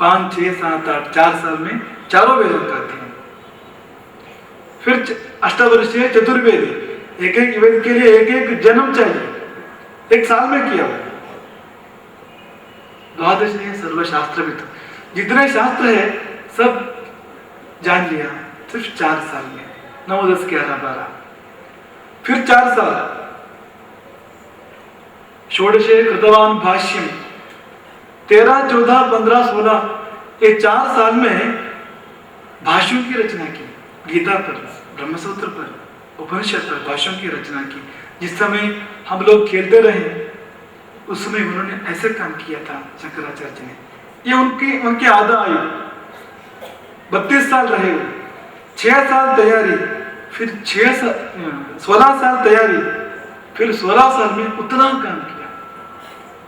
5, 6, 7, 8 4 साल में चारों वेदों का अध्ययन। फिर अष्टावर्षीय चतुर्वेदी, एक एक वेद के लिए एक एक जन्म चाहिए, 1 साल में किया। द्वादश सर्वशास्त्र भी, जितने शास्त्र है सब जान लिया सिर्फ 4 साल में, 9, 10, 11, 12। फिर 4 साल षोडशे कृतवान भाष्यम, 13, 14, 15, 16 ये 4 साल में भाष्यों की रचना की। गीता पर, ब्रह्मसूत्र पर, उपनिषद पर भाष्यों की रचना की। जिस समय हम लोग खेलते रहे उस समय उन्होंने ऐसे काम किया था शंकराचार्य जी ने। ये उनकी आधा आयु 32 साल रहे हुए, 6 साल तैयारी, फिर 16 साल तैयारी, फिर 16 साल में उतना काम किया।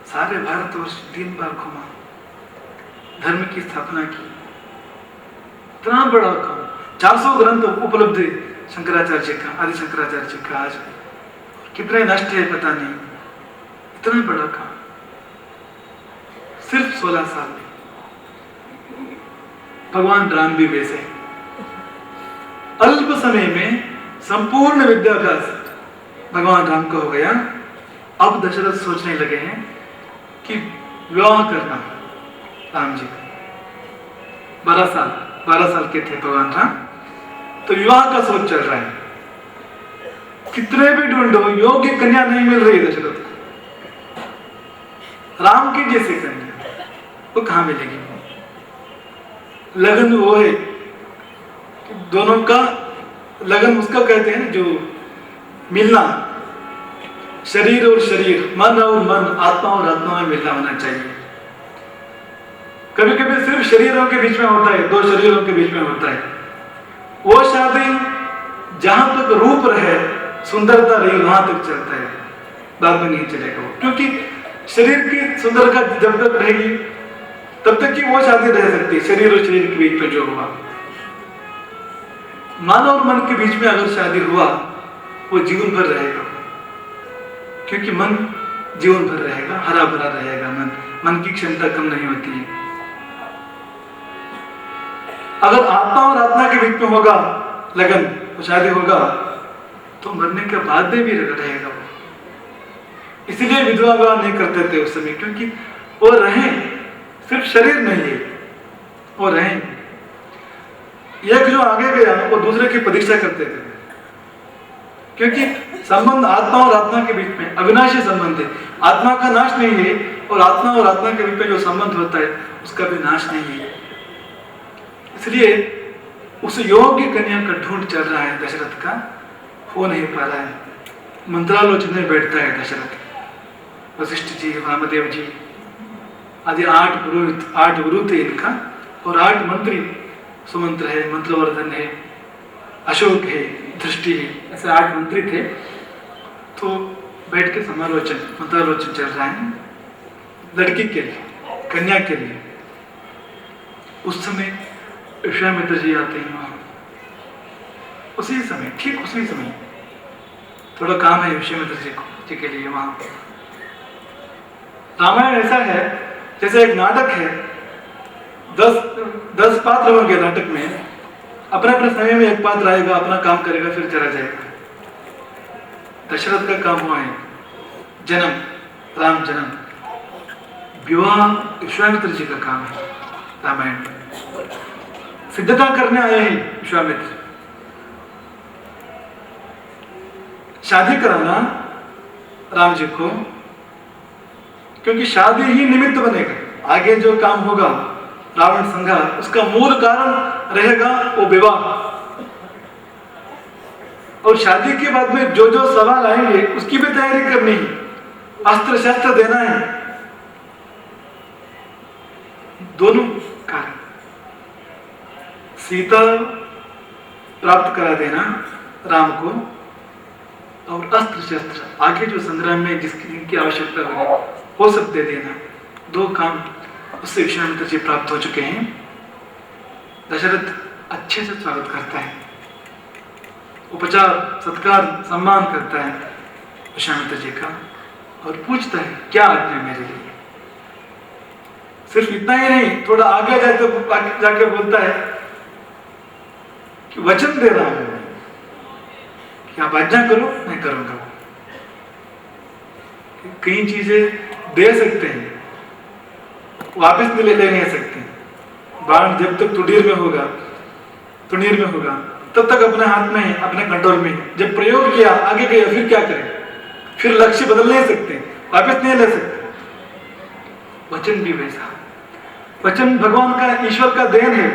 सारे भारतवर्ष 3 बार घुमा, धर्म की स्थापना की। इतना बड़ा काम, 400 ग्रंथ उपलब्ध है शंकराचार्य जी का, आदि शंकराचार्य जी का। आज कितने नष्ट है पता नहीं, इतना बड़ा काम सिर्फ 16 साल में। भगवान राम भी वैसे अल्प समय में संपूर्ण विद्याभ्यास भगवान राम को हो गया। अब दशरथ सोचने लगे हैं कि विवाह करना राम जी का। 12 साल के थे भगवान राम, तो विवाह का सोच चल रहा है। कितने भी ढूंढो योग्य कन्या नहीं मिल रही दशरथ को। राम की जैसी कन्या वो कहां मिलेगी? लगन वो है, दोनों का लगन उसका कहते हैं जो मिलना, शरीर और शरीर, मन और मन, आत्मा और आत्मा में मिलना होना चाहिए। कभी कभी सिर्फ शरीरों के बीच में होता है, 2 शरीरों के बीच में होता है। वो शादी जहां तक रूप रहे, सुंदरता रही, वहां तक चलता है, बाद में नहीं चलेगा वो। क्योंकि शरीर की सुंदरता जब तक रहेगी तब तक की वो शादी रह सकती है। शरीर और शरीर के बीच में जो हुआ, मन और मन के बीच में अगर शादी हुआ वो जीवन भर रहेगा। क्योंकि मन जीवन भर रहेगा, हरा भरा रहेगा। मन की क्षमता कम नहीं होती है। अगर आत्मा और आत्मा के बीच में होगा लगन, वो शादी होगा, तो मरने के बाद में भी रहेगा वो। इसलिए विधवा विवाह नहीं करते थे उस समय, क्योंकि वो रहें, सिर्फ शरीर नहीं है, वो रहें। एक जो आगे गया वो दूसरे की प्रतीक्षा करते थे, क्योंकि संबंध आत्मा और आत्मा के बीच में अविनाशी संबंध है। आत्मा का नाश नहीं है, और आत्मा और आत्मा के बीच में जो संबंध होता है उसका भी नाश नहीं है। इसलिए उस योग्य कन्या का ढूंढ चल रहा है दशरथ का, हो नहीं पा रहा है। मंत्रालोचन में बैठता है दशरथ, वशिष्ठ जी, वामदेव जी आदि 8 गुरु थे इनका, और 8 मंत्री, सुमंत्र है, मंत्रवर्धन है, अशोक है, दृष्टि है, ऐसे 8 मंत्री थे। तो बैठ के मंत्रालोचन चल रहा है लड़की के लिए, कन्या के लिए। उस समय विश्वामित्र जी आते हैं वहां, उसी समय, ठीक उसी समय थोड़ा काम है विश्वामित्र जी के लिए वहां। रामायण ऐसा है जैसे एक नाटक है, 10 पात्र होंगे नाटक में, अपने समय में एक पात्र आएगा, अपना काम करेगा, फिर चला जाएगा। दशरथ का काम हुआ है जन्म, राम जन्म, विवाह विश्वामित्र जी का काम है रामायण में। सिद्धता करने आए हैं विश्वामित्र, शादी कराना राम जी को, क्योंकि शादी ही निमित्त बनेगा। आगे जो काम होगा रावण संहार, उसका मूल कारण रहेगा वो विवाह। और शादी के बाद में जो जो सवाल आएंगे उसकी भी तैयारी करनी है, अस्त्र शस्त्र देना है, दोनों कारण। सीता प्राप्त करा देना राम को, और अस्त्र शस्त्र आगे जो संग्राम में जिनकी आवश्यकता होगी वो सब दे देना। 2 काम उससे विश्वामित्र जी प्राप्त हो चुके हैं। दशरथ अच्छे से स्वागत करता है, उपचार, सत्कार, सम्मान करता है विश्वामित्र जी का, और पूछता है क्या आज्ञा मेरे लिए। सिर्फ इतना ही नहीं, थोड़ा आगे जाए तो जाके बोलता है कि वचन दे रहा हूं कि आप आज्ञा करो, मैं करूंगा। कई चीजें दे सकते हैं, वापस ले नहीं सकते। बाण जब तक तुड़ीर में होगा तब तक अपने हाथ में है, अपने कंट्रोल में है। जब प्रयोग किया, आगे गया, फिर क्या करें? फिर लक्ष्य बदल नहीं सकते, वापस नहीं ले सकते। वचन भी वैसा, वचन भगवान का, ईश्वर का देन है।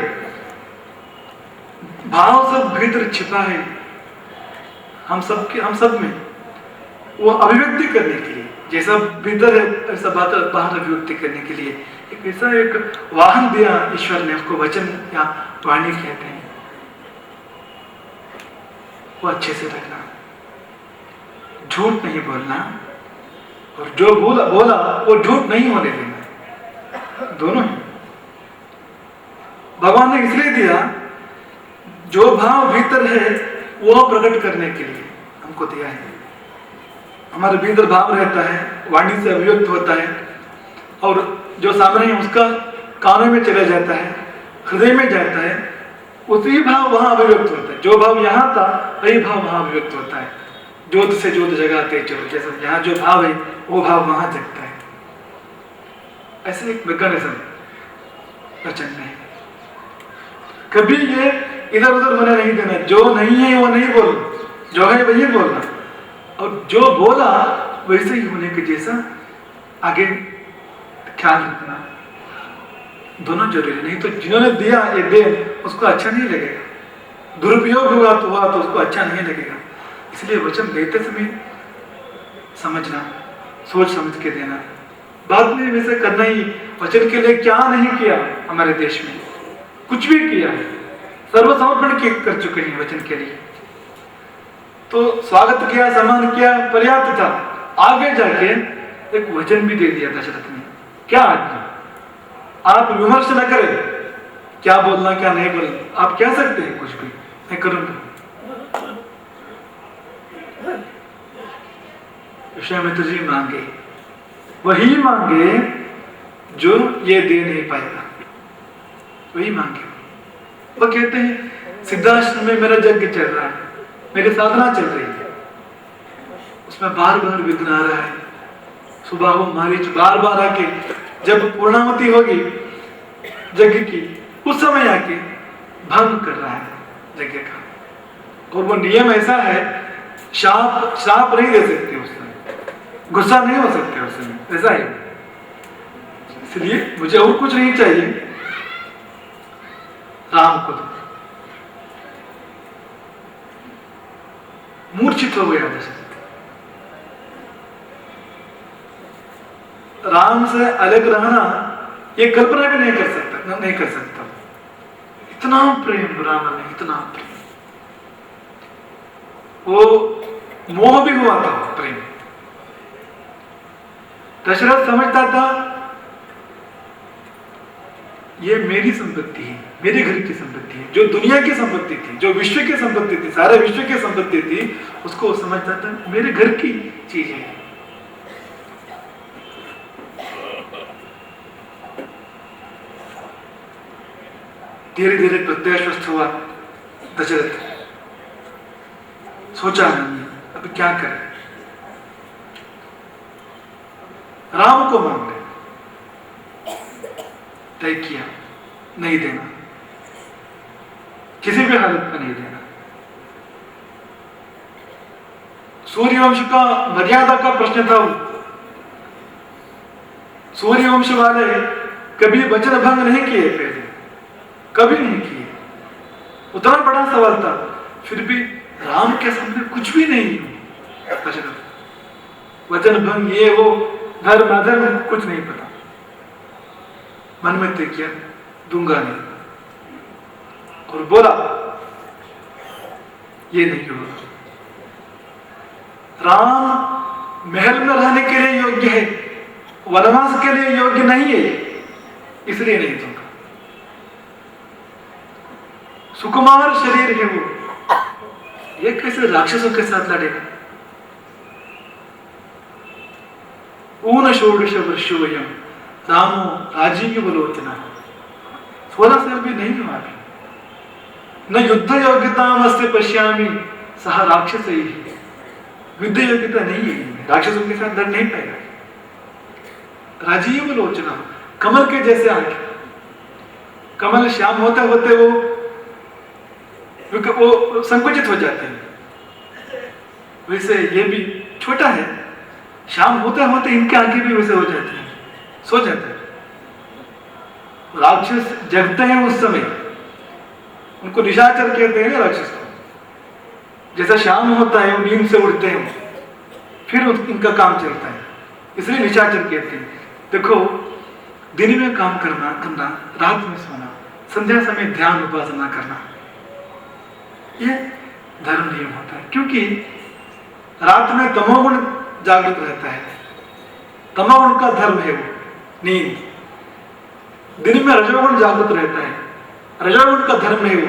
भाव सब भीतर छिपा है हम सब में, वो अभिव्यक्ति करने के लिए, जैसा भीतर है ऐसा बाहर अभिव्यक्ति करने के लिए एक वाहन दिया ईश्वर ने, उसको वचन या वाणी कहते हैं। वो अच्छे से रखना, झूठ नहीं बोलना, और जो बोला वो झूठ नहीं होने देना, दोनों ही भगवान ने इसलिए दिया। जो भाव भीतर है वो प्रकट करने के लिए हमको दिया है। हमारे भीतर भाव रहता है, वाणी से अभिव्यक्त होता है, और जो सामने है उसका कानों में चला जाता है, हृदय में जाता है, उसी भाव वहां अभिव्यक्त होता है। जो भाव यहाँ था वही भाव वहां अभिव्यक्त होता है। ज्योत से ज्योत जगाते चलो, जैसे यहाँ जो भाव है वो भाव वहां जगता है। ऐसे एक मैकेनिज्म वचन में कभी ये इधर उधर होने नहीं देना। जो नहीं है वो नहीं बोलना, जो है वही बोलना, और जो बोला वैसे ही होने के जैसा आगे ख्याल रखना। दोनों जरूरी, नहीं तो जिन्होंने दिया ये दे उसको अच्छा नहीं लगेगा, दुरुपयोग हुआ तो उसको अच्छा नहीं लगेगा। इसलिए वचन देते समय समझना, सोच समझ के देना। बाद में वैसे करना ही। वचन के लिए क्या नहीं किया हमारे देश में, कुछ भी किया, सर्वसमर्पण कर चुके हैं वचन के लिए। तो स्वागत किया, सम्मान किया, पर्याप्त था। आगे जाके एक वचन भी दे दिया दशरथ ने। क्या आज्ञा? आप विमर्श न करें, क्या बोलना क्या नहीं बोलना, आप कह सकते हैं कुछ भी, मैं करूंगा। विश्वामित्र जी मांगे, वही मांगे जो ये दे नहीं पाएगा, वही मांगे। वो कहते हैं सिद्धाश्रम में मेरा यज्ञ चल रहा है, मेरी साधना चल रही है, उसमें बार बार विघ्न आ रहा है। सुबह वो मारीच बार बार आके, जब पूर्णाहुति होगी यज्ञ की, उस समय आके भंग कर रहा है यज्ञ का। और वो नियम ऐसा है, शाप नहीं दे सकते उस समय, गुस्सा नहीं हो सकते उस समय, ऐसा है। इसलिए मुझे और कुछ नहीं चाहिए, राम को दो। मूर्छित हो गया दशरथ। राम से अलग रहना ये कल्पना भी नहीं कर सकता। इतना प्रेम राम में, इतना प्रेम, वो मोह भी हुआ था प्रेम। दशरथ समझता था ये मेरी संपत्ति है, मेरे घर की संपत्ति है, जो दुनिया की संपत्ति थी, जो विश्व की संपत्ति थी, सारे विश्व की संपत्ति थी, उसको समझता था मेरे घर की चीज है। धीरे धीरे प्रत्याश्वस्त हुआ दशरथ। सोचा नहीं अब क्या करें, राम को मांग रहे, तय किया नहीं देना, किसी भी हालत में नहीं देना। सूर्यवंश का मर्यादा का प्रश्न था। सूर्यवंश वाले कभी वचन भंग नहीं किए, पहले कभी नहीं किए, उतना बड़ा सवाल था। फिर भी राम के सामने कुछ भी नहीं, वचन भंग ये वो धर्म अधर्म कुछ नहीं पता। मन में तय किया दूंगा नहीं, और बोला ये नहीं होगा। राम महल में रहने के लिए योग्य है, वनवास के लिए योग्य नहीं है, इसलिए नहीं दूंगा। सुकुमार शरीर है वो, ये कैसे राक्षसों के साथ लड़ेगा। ऊन षोडश वर्षोयम रामो राजीव बलोचना, 16 साल भी नहीं हुआ अभी। न युद्ध योग्यता मस्त पश्यामी सह राक्षस ही, युद्ध योग्यता नहीं है, राक्षसों के साथ लड़ नहीं पाएगा। राजीव लोचना, कमल के जैसे आंखें, कमल श्याम होते होते वो संकुचित हो जाते हैं, वैसे ये भी छोटा है, शाम होते होते इनकी आंखें भी वैसे हो जाती हैं, सो जाते हैं। राक्षस जगते हैं उस समय, उनको निशाचर कहते हैं ना राक्षस को। जैसा शाम होता है वो नींद से उठते हैं, फिर इनका काम चलता है, इसलिए निशाचर कहते हैं। देखो, दिन में काम करना, रात में सोना, संध्या समय ध्यान उपासना करना, ये धर्म नियम होता है। क्योंकि रात में तमोगुण जागृत रहता है, तमोगुण का धर्म है वो नींद। दिन में रजोगुण जागृत रहता है, रजोगुण का धर्म है वो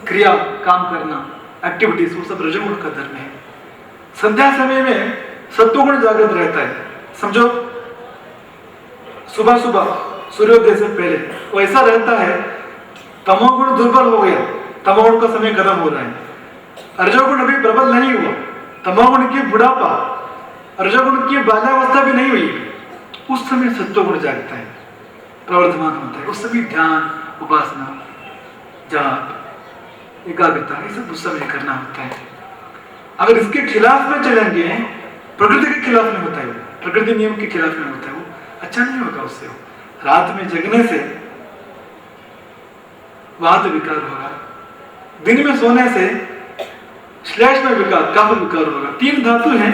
क्रिया, काम करना, एक्टिविटीज, वो सब रजोगुण का धर्म है। संध्या समय में सत्वगुण जागृत रहता है। समझो सुबह सुबह सूर्योदय से पहले वो ऐसा रहता है, तमोगुण दुर्बल हो गया, तमोगुण का समय खत्म हो रहा है, रजोगुण अभी प्रबल नहीं हुआ, तमोगुण की बुढ़ापा, रजोगुण की बाल्यावस्था भी नहीं हुई, उस समय सत्वगुण जागता है, प्रवर्धमान होता है। उस समय ध्यान, उपासना, जाप, एकाग्रता, ये सब उस समय करना होता है। अगर इसके खिलाफ में चलेंगे, प्रकृति के खिलाफ में होता है, प्रकृति नियम के खिलाफ में होता है, वो अच्छा नहीं होगा। उससे रात में जगने से वात विकार होगा, दिन में सोने से श्लेष में विकार, कफ विकार होगा। 3 धातु हैं,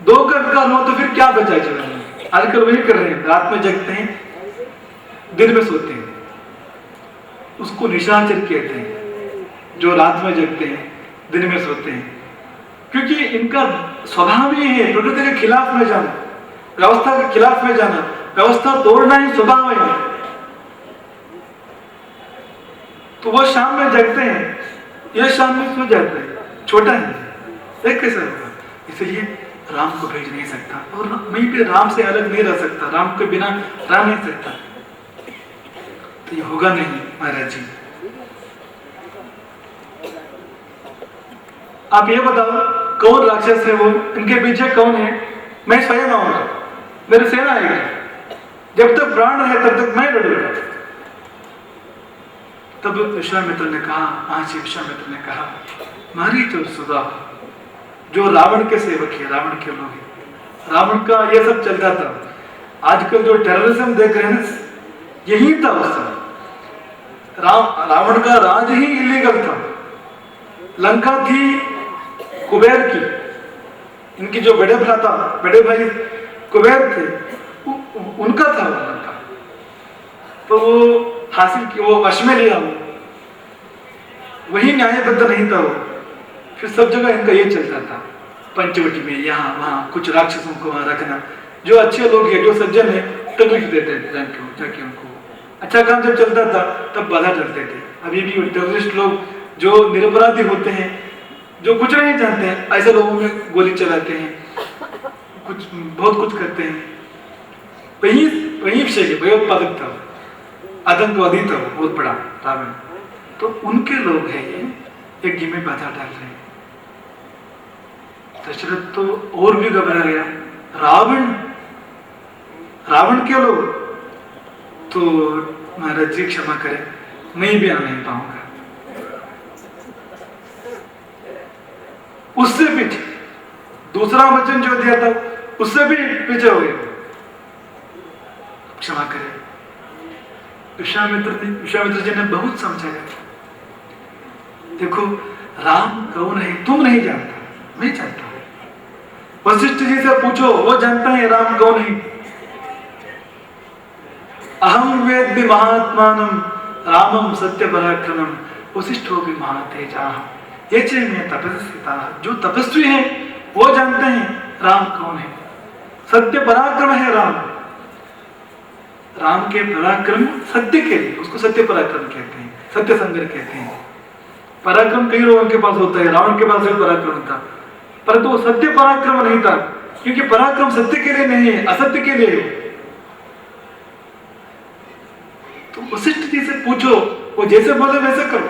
2 का विकार हो तो फिर क्या बचा जीवन में? आजकल वही कर रहे हैं, रात में जगते हैं, दिन में सोते हैं, उसको निशाचर कहते हैं। जो रात में जगते हैं, दिन में सोते हैं, क्योंकि इनका स्वभाव ही है प्रकृति के खिलाफ में जाना, व्यवस्था के खिलाफ में जाना, व्यवस्था तोड़ना ही स्वभाव है। तो वो शाम में जगते हैं, ये शाम में सो जाते हैं, छोटा है, एक कैसे होगा? इसलिए राम को भेज नहीं सकता, और वहीं पे राम से अलग नहीं रह सकता, राम के बिना रह नहीं सकता, तो ये होगा नहीं महाराज जी। आप ये बताओ कौन राक्षस है वो, इनके पीछे कौन है? मैं स्वयं आऊंगा, मेरी सेना आएगी, जब तक प्राण है तब तक मैं लड़ूंगा। तब विश्वामित्र ने कहा, महर्षि विश्वामित्र ने कहा, मारीच और सुधा जो रावण के सेवक है, रावण के लोग हैं, रावण का ये सब चलता था। आजकल जो टेररिज्म देख रहे हैं, यही था उस समय। रावण का राज ही इलीगल था। लंका थी कुबेर की, इनकी जो बड़े भ्राता, बड़े भाई कुबेर थे, उनका था वो लंका, तो वो हासिल की, वो वश में लिया, वही न्यायबद्ध नहीं था वो। फिर सब जगह इनका ये चलता था, पंचवटी में, यहाँ वहाँ कुछ राक्षसों को वहाँ रखना, जो अच्छे लोग हैं, जो सज्जन है, तकलीफ देते थे जाके उनको। अच्छा काम जब चलता था तब बाधा डालते थे। अभी भी टेररिस्ट लोग जो निरपराधी होते हैं, जो कुछ नहीं जानते हैं, ऐसे लोगों में गोली चलाते हैं, कुछ बहुत कुछ करते हैं। वही विषय है, भयोत्पादक था, आतंकवादी था वो बहुत बड़ा रावण। तो उनके लोग हैं ये, एक जी में बाधा डाल रहे हैं। दशरथ तो और भी घबरा गया, रावण के लोग, तो महाराज जी क्षमा करें, मैं भी आ नहीं पाऊंगा। उससे पीछे दूसरा वचन जो दिया था, उससे भी पीछे हो गए, क्षमा करें। विश्वामित्र जी ने बहुत समझाया, देखो राम कौन है तुम नहीं जानता, मैं जानता हूं। वशिष्ठ जी से पूछो, वो जानता है राम कौन है। अहम वेद्य महात्मानम रामम सत्य पराक्रमम वशिष्ठो भी महातेजा ये में तपस्विता। जो तपस्वी है वो जानते हैं राम कौन है, सत्य पराक्रम है राम। राम के पराक्रम सत्य के लिए, उसको सत्य पराक्रम कहते हैं, सत्य संग्रह कहते हैं। पराक्रम कई लोगों के पास होता है, रावण के पास भी पराक्रम था, परंतु वो सत्य पराक्रम नहीं था, क्योंकि पराक्रम सत्य के लिए नहीं है, असत्य के लिए है। तो वशिष्ठ जी से पूछो, वो जैसे बोले वैसे करो,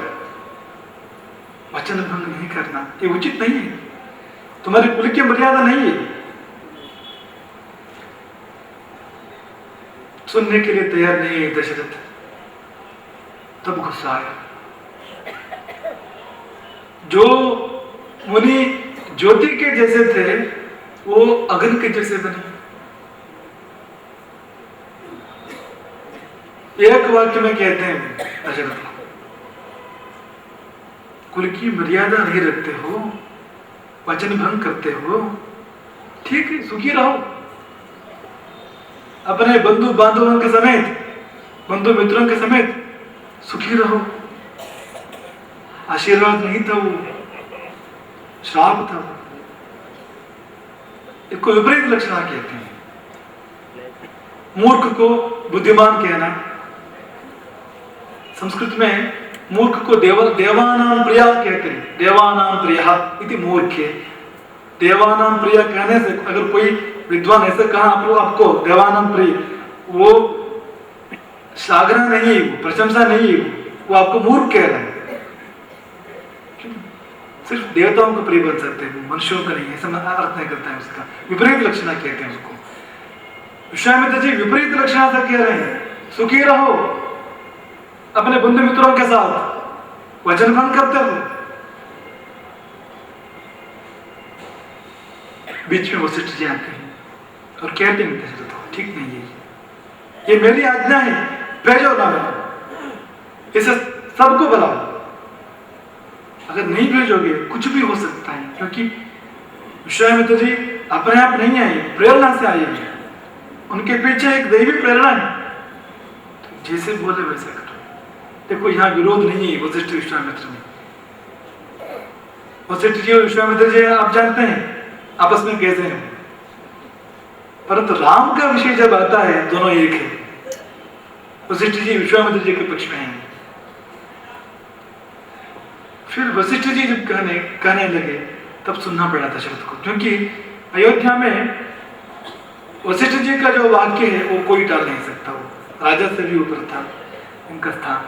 वचन भंग नहीं करना, ये उचित नहीं है, तुम्हारी कुल की मर्यादा नहीं है। सुनने के लिए तैयार नहीं है दशरथ। तब गुस्सा आया। जो मुनि ज्योति के जैसे थे वो अग्नि के जैसे बने। एक वाक्य में कहते हैं दशरथ को, कुल की मर्यादा नहीं रखते हो, वचन भंग करते हो, ठीक है सुखी रहो, अपने बंधु बांधवों के समेत, बंधु मित्रों के समेत सुखी रहो। आशीर्वाद नहीं था वो, श्राप था। इसको विपरीत लक्षणा कहते हैं। मूर्ख को बुद्धिमान कहना, संस्कृत में मूर्ख को देवानां प्रिया कहते हैं। देवानां प्रिया इति मूर्खे। देवानां प्रिया कहने से अगर कोई विद्वान ऐसे कहा आपको देवानां प्रिय, वो सागरा नहीं, वो प्रशंसा नहीं, वो आपको मूर्ख कह रहा है। सिर्फ देवताओं को प्रिय बन सकते हैं, मनुष्यों का नहीं, ऐसा अर्थ नहीं करता है उसका। विपरीत लक्षणा कहते हैं उसको। विश्वामित्र जी विपरीत लक्षणा से कह रहे हैं, सुखी रहो अपने बंधु मित्रों के साथ, वचन भंग करते हो। बीच में वशिष्ठ जी आते हैं और कहते हैं दशरथ ठीक नहीं है, ये मेरी आज्ञा है, भेजो ना, इसे सबको बुलाओ। अगर नहीं भेजोगे कुछ भी हो सकता है, क्योंकि विश्वामित्र जी अपने आप नहीं आए, प्रेरणा से आए, उनके पीछे एक दैवी प्रेरणा है। तो जैसे बोले वैसे करो। देखो यहाँ विरोध नहीं है वशिष्ठ विश्वामित्र में। वशिष्ठ जी और विश्वामित्र जी आप जानते हैं आपस में कैसे हैं, परंतु राम का विषय जब आता है दोनों एक है। वशिष्ठ जी विश्वामित्र जी के पक्ष में हैं। फिर वशिष्ठ जी जब कहने लगे तब सुनना पड़ा दशरथ को, क्योंकि अयोध्या में वशिष्ठ जी का जो वाक्य है वो कोई टाल नहीं सकता। वो राजा से भी ऊपर था उनका स्थान,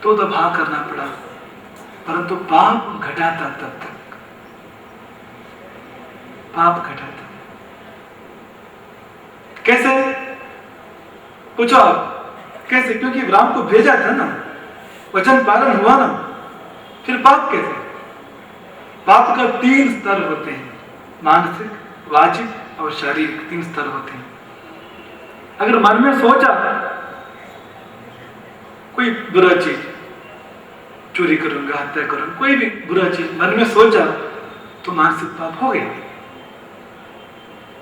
तो दबा करना पड़ा, परंतु पाप घटा था। तब तक पाप घटा था। कैसे पूछो आप, कैसे? क्योंकि राम को भेजा था ना, वचन पालन हुआ ना, फिर पाप कैसे? पाप का 3 स्तर होते हैं, मानसिक, वाचिक और शारीरिक, 3 स्तर होते हैं। अगर मन में सोचा कोई बुरा चीज, चोरी करूंगा, हत्या करूंगा, कोई भी बुरा चीज मन में सोचा तो मानसिक पाप हो गया।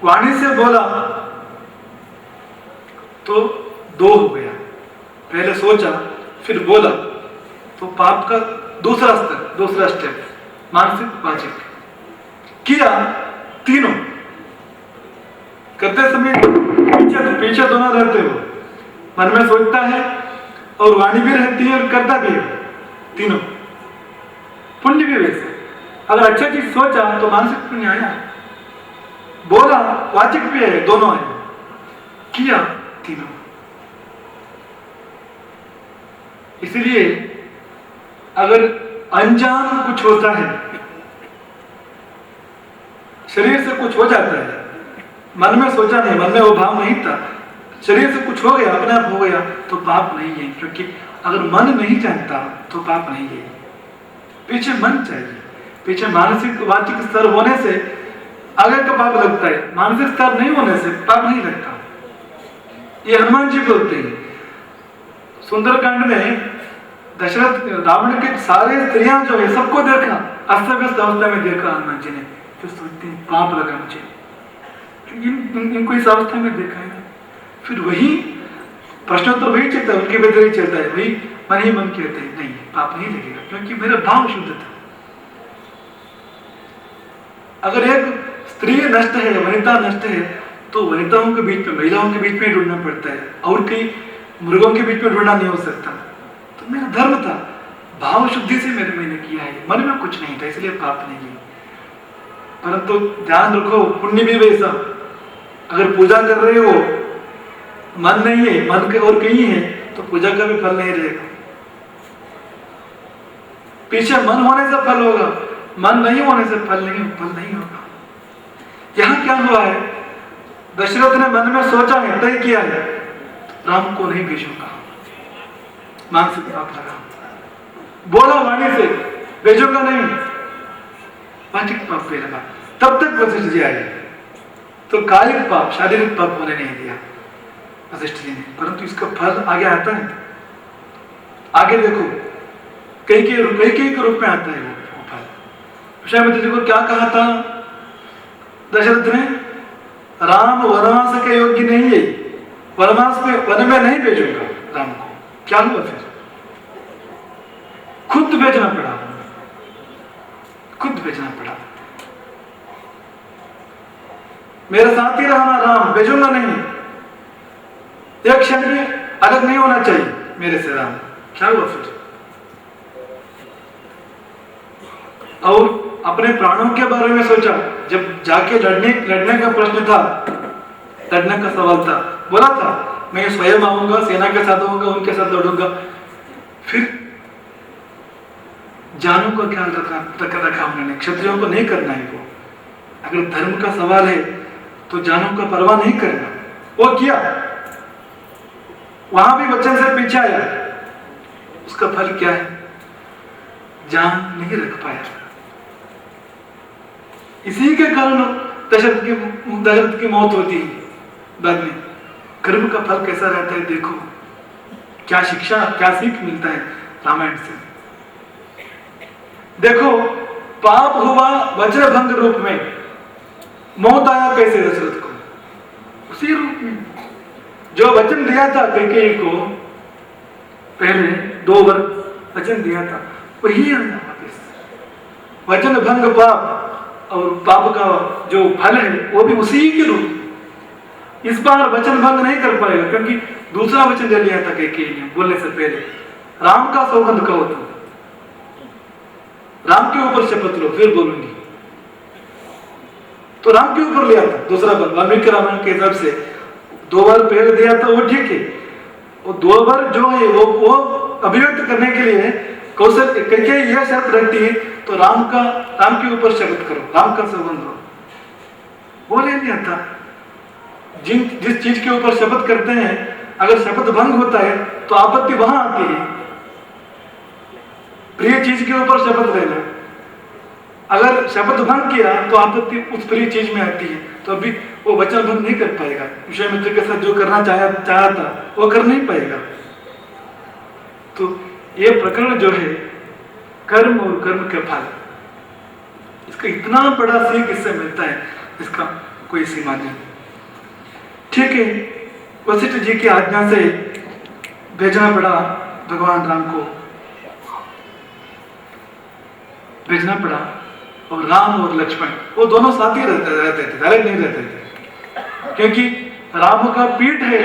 वाणी से बोला तो 2 हो गया, पहले सोचा फिर बोला, तो पाप का दूसरा स्तर, दूसरा स्टेप, मानसिक, वाचिक। किया तीनों करते समय पीछे दोनों रहते हो, मन में सोचता है और वाणी भी रहती है और करता भी है, तीनों। पुण्य भी वैसे, अगर अच्छा चीज सोचा तो मानसिक पुण्य आया, बोला वाचिक भी है, दोनों है, किया तीनों। इसलिए अगर अनजान कुछ होता है, शरीर से कुछ हो जाता है, मन में सोचा नहीं, मन में वो भाव नहीं था, शरीर से कुछ हो गया, अपने आप हो गया, तो पाप नहीं है। क्योंकि अगर मन नहीं जानता तो पाप नहीं है, पीछे मन चाहिए। पीछे मानसिक वाचिक स्तर होने से आगे का पाप लगता है, मानसिक स्तर नहीं होने से पाप नहीं लगता। ये हनुमान जी बोलते हैं। सुंदरकांड में दशरथ रावण के सारे स्त्रियां जो है सबको देखा, अस्त व्यस्त अवस्था में देखा हनुमान जी ने, तो सोचते हैं पाप लगा मुझे, इनको इस अवस्था में देखा है। फिर वही प्रश्न तो वही चलता है, उनके भीतर ही चलता है, वही मन ही मन कहते हैं नहीं पाप नहीं लगेगा, क्योंकि मेरा भाव शुद्ध था। अगर एक स्त्री नष्ट है, वनिता नष्ट है, तो वनिताओं के बीच में, महिलाओं के बीच में ढूंढना पड़ता है, और कई मृगों के बीच में ढूंढना नहीं हो सकता। तो मेरा धर्म था, भाव शुद्धि से मैंने किया है, मन में कुछ नहीं था, इसलिए पाप नहीं है। परंतु ध्यान रखो, पुण्य भी वैसा, अगर पूजा कर रहे हो मन नहीं है, मन के और कहीं है, तो पूजा का भी फल नहीं रहेगा। पीछे मन होने से फल होगा, मन नहीं होने से फल नहीं होगा। यहां क्या हुआ है, दशरथ ने मन में सोचा है, तय किया है, राम को नहीं भेजूंगा, मानसिक पाप लगा, बोला वाणी से भेजूंगा नहीं, वाचिक पाप पे लगा। तब तक वशिष्ठ जी आए तो कायिक पाप, शारीरिक पाप होने नहीं दिया वशिष्ठ जी ने, परंतु इसका फल आगे आता है। आगे देखो, कई के रूप में आता है वो फल। विश्वामित्र जी को क्या कहा था दशरथ ने, राम वनवास के योग्य नहीं है, वन में नहीं भेजूंगा राम को। क्या हुआ फिर, खुद भेजना पड़ा, खुद भेजना पड़ा। मेरे साथ ही रहना राम, भेजूंगा नहीं, एक क्षण भी अलग नहीं होना चाहिए मेरे से राम। क्या हुआ फिर, और अपने प्राणों के बारे में सोचा। जब जाके लड़ने का प्रश्न था, लड़ने का सवाल था, बोला था मैं स्वयं आऊंगा, सेना के साथ आऊंगा, उनके साथ लड़ूंगा। फिर जानों का ख्याल रखा उन्होंने, क्षत्रियों को नहीं करना है वो। अगर धर्म का सवाल है तो जानों का परवाह नहीं करना, वो किया। वहां भी वचन से पीछे आया, उसका फल क्या है, जान नहीं रख पाया। इसी के कारण दशरथ की मौत होती है बाद में। कर्म का फल कैसा रहता है देखो, क्या शिक्षा, क्या सीख मिलता है रामायण से। देखो, पाप हुआ वज्र भंग रूप में, मौत आया कैसे दशरथ को, उसी रूप में। जो वचन दिया था कैकेयी को, पहले 2 वर्ष वचन दिया था, वही आया वापस। वचन भंग पाप, और पाप का जो फल है वो भी उसी के रूप। इस बार वचन भंग नहीं कर पाएगा, क्योंकि दूसरा वचन दे लिया था कैकेयी ने बोलने से पहले, राम का सौगंध कहो तुम, राम के ऊपर शपथ लो फिर बोलूंगी। तो राम के ऊपर लिया था दूसरा बार, वाल्मीकि रामायण के हिसाब से 2 बार पहले दिया था वो ठीक है, वो 2 बार जो है वो अभिव्यक्त करने के लिए कौशल कैकेयी यह शर्त रहती है, तो राम के ऊपर शपथ करो, राम का सौगंध लो। बोले नहीं था, जिस चीज के ऊपर शपथ करते हैं, अगर शपथ भंग होता है तो आपत्ति वहां आती है। प्रिय चीज के ऊपर शपथ लेना, अगर शपथ भंग किया तो आपत्ति उस प्रिय चीज में आती है, तो अभी वो वचन भंग नहीं कर पाएगा। विश्वामित्र के साथ जो करना चाहा था वो कर नहीं पाएगा। तो ये प्रकरण जो है कर्म और कर्म के फल, इसका इतना बड़ा सीख इससे मिलता है, इसका कोई सीमा नहीं। ठीक है, वशिष्ठ जी की आज्ञा से भेजना पड़ा, भगवान राम को भेजना पड़ा। और राम और लक्ष्मण वो दोनों साथ ही रहते थे, अलग नहीं रहते थे, क्योंकि राम का पीठ है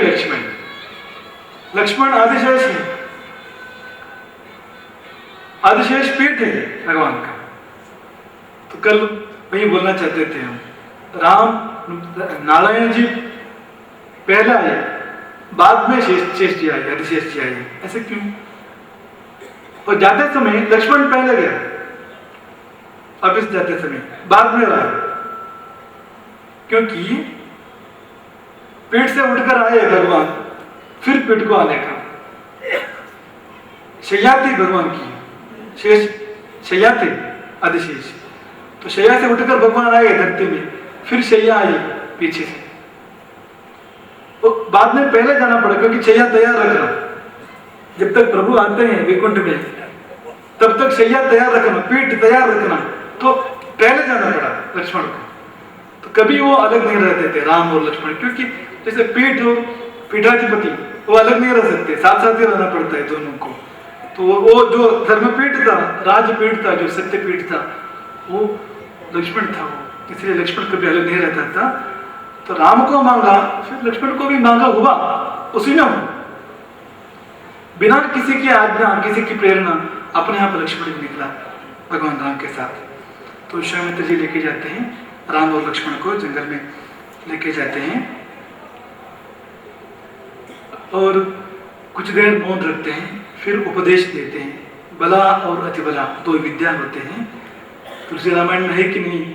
लक्ष्मण आदिशेष है, आदिशेष पीठ है भगवान का। तो कल वही बोलना चाहते थे हम, राम नारायण जी पहले आए, बाद में शेष जी आए, आदिशेष जी आए, ऐसे क्यों? और जाते समय लक्ष्मण पहले गया, वापिस जाते समय बाद में रहा, क्योंकि पीठ से उठकर आए भगवान, फिर पीठ को आने का शैया थी भगवान की, शेष शैया थे आदिशेष, तो शैया से उठकर भगवान आए धरती में, फिर शैया आई पीछे से। तो बाद में पहले जाना पड़ा, क्योंकि शैया तैयार रखना, जब तक प्रभु आते हैं वैकुंठ में तब तक शैया तैयार रखना, पीठ तैयार रखना, तो पहले जाना पड़ा लक्ष्मण को। तो कभी वो अलग नहीं रहते थे राम और लक्ष्मण, क्योंकि जैसे पीठ हो, पीठाधिपति, वो अलग नहीं रह सकते, साथ साथ ही रहना पड़ता है दोनों को। तो वो जो धर्मपीठ था, राजपीठ था, जो सत्यपीठ था, वो लक्ष्मण था, वो इसलिए लक्ष्मण कभी अलग नहीं रहता था। तो राम को मांगा, फिर लक्ष्मण को भी मांगा, हुआ उसी में हुआ, बिना किसी की आज्ञा, किसी की प्रेरणा, अपने आप लक्ष्मण निकला भगवान राम के साथ। तो विश्वामित्र जी लेके जाते हैं राम और लक्ष्मण को, जंगल में लेके जाते हैं। और कुछ देर मौन रखते हैं, फिर उपदेश देते हैं। बला और अतिबला दो विद्या होते हैं। तुलसी रामायण में है कि नहीं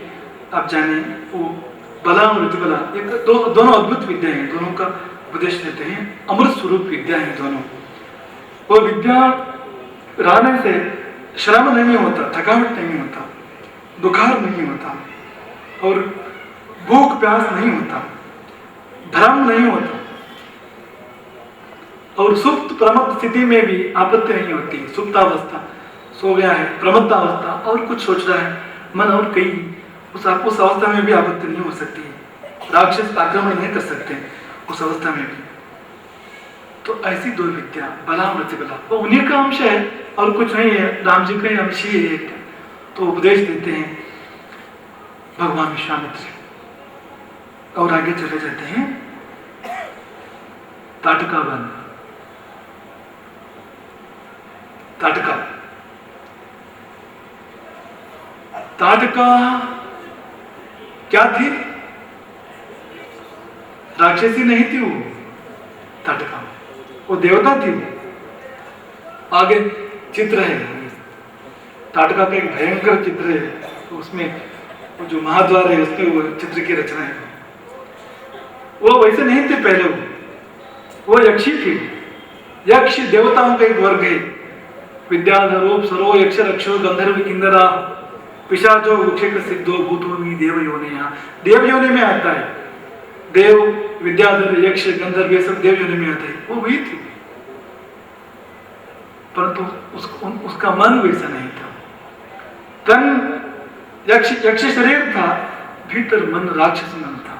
आप जाने, वो बला और अतिबला एक दोनों अद्भुत विद्या हैं, दोनों का उपदेश देते हैं। अमृत स्वरूप विद्या है दोनों। वो विद्या रहने से श्रम नहीं होता, थकावट नहीं होता, बुखार नहीं होता, और भूख प्यास नहीं होता, भ्रम नहीं होता, और सुप्त प्रमत्त स्थिति में भी आपत्ति नहीं होती। सुप्तावस्था, सो गया है, प्रमत्तावस्था और कुछ सोच रहा है मन, और कई उस अवस्था में भी आपत्ति नहीं हो सकती है। राक्षस आक्रमण नहीं कर सकते उस अवस्था में भी। तो ऐसी दो विद्या बला और अतिबला, वो उन्हीं का अंश है और कुछ नहीं है, राम जी का ही अंश ही है। तो उपदेश देते हैं भगवान विश्वामित्र। और आगे चले जाते हैं ताटका वन। ताटका क्या थी? राक्षसी नहीं थी वो। ताटका वो देवता थी। वो आगे चित्र है, ताटका का एक भयंकर चित्र है, तो उसमें वो जो महाद्वार है उसमें वो चित्र की रचना है। वो वैसे नहीं थे पहले, वो यक्षी थी। यक्ष देवताओं का एक वर्ग है। विद्याधरो सरो यक्ष रक्षो गंधर्व किन्नरा पिशाचो उक्षेक सिद्धो भूतोमी देव योनि। देव योनि में आता है। देव, विद्याधर, यक्ष, गंधर्व, ये सब देव योनि में आते हैं। वो वही थी, परंतु उसका मन वैसा नहीं था। तन यक्ष शरीर था, भीतर मन राक्षस मन था,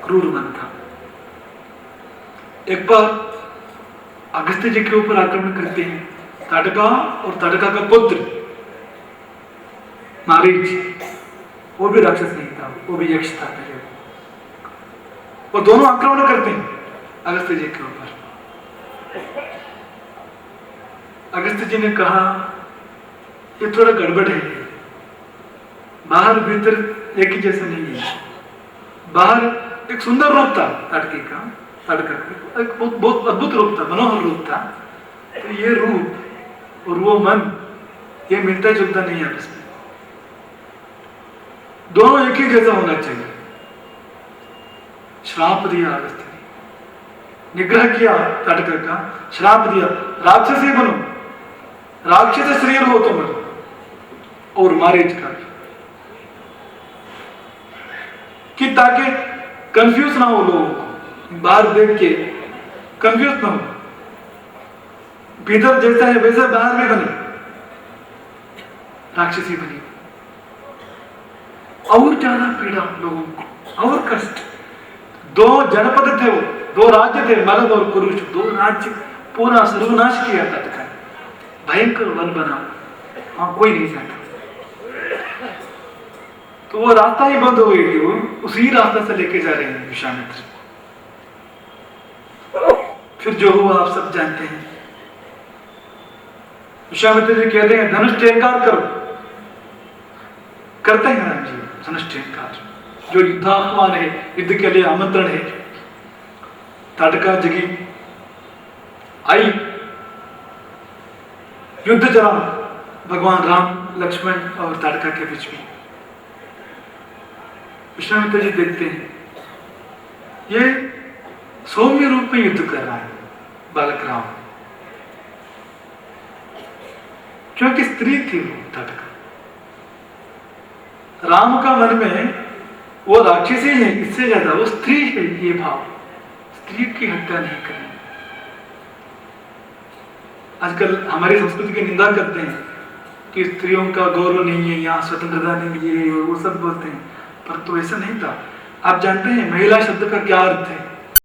क्रूर मन था। एक बार अगस्त्य जी के ऊपर आक्रमण करते हैं ताटका, और ताटका का पुत्र मारीच, वो भी राक्षस नहीं था, वो भी यक्ष था पहले। वो दोनों आक्रमण करते हैं अगस्त्य जी के ऊपर। अगस्त्य जी ने कहा ये थोड़ा गड़बड़ है, बाहर भीतर एक ही जैसा नहीं है। बाहर एक सुंदर रूप था ताटकी का, ताटका का एक बहुत अद्भुत रूप था, मनोहर रूप था। तो ये रूप और वो मन, ये मिलता जुलता नहीं है आपस में। दोनों एक ही जैसा होना चाहिए। श्राप दिया अगस्त्य ने, निग्रह किया ताटका का, श्राप दिया राक्षसी बनो, राक्षस शरीर हो तुम, और मारीच का, कि ताकि कंफ्यूज ना हो लोगों को, बाहर देख के कंफ्यूज ना हो, भीतर जैसा है वैसे बाहर में बने, राक्षसी बनी। और ज्यादा पीड़ा लोगों को, और कष्ट। दो जनपद थे, वो दो राज्य थे, मलद और कुरुच, दो राज्य पूरा सर्वनाश किया ताटका, भयंकर वन बना, हाँ कोई नहीं जाता। तो वो रास्ता ही बंद हो गई थी, वो उसी रास्ता से लेके जा रहे हैं विश्वामित्र। फिर जो हुआ आप सब जानते हैं। विश्वामित्र जी कहते हैं धनुष टेंकार करो, करते हैं राम जी धनुष टेंकार। जो युद्धाह्वान है, युद्ध के लिए आमंत्रण है, ताटका जगी आई, युद्ध चला भगवान राम, लक्ष्मण और ताटका के बीच में। विश्वामित्र जी देखते हैं ये सौम्य रूप में युद्ध कर रहा है बालक राम, क्योंकि स्त्री थी वो ताटका। राम का मन में वो राक्षसी है, इससे ज्यादा वो स्त्री है, ये भाव, स्त्री की हत्या नहीं करनी। आजकल हमारी संस्कृति की निंदा करते हैं कि स्त्रियों का गौरव नहीं है, यहाँ स्वतंत्रता नहीं है, वो सब बोलते हैं, पर तो ऐसा नहीं था। आप जानते हैं महिला शब्द का क्या अर्थ है?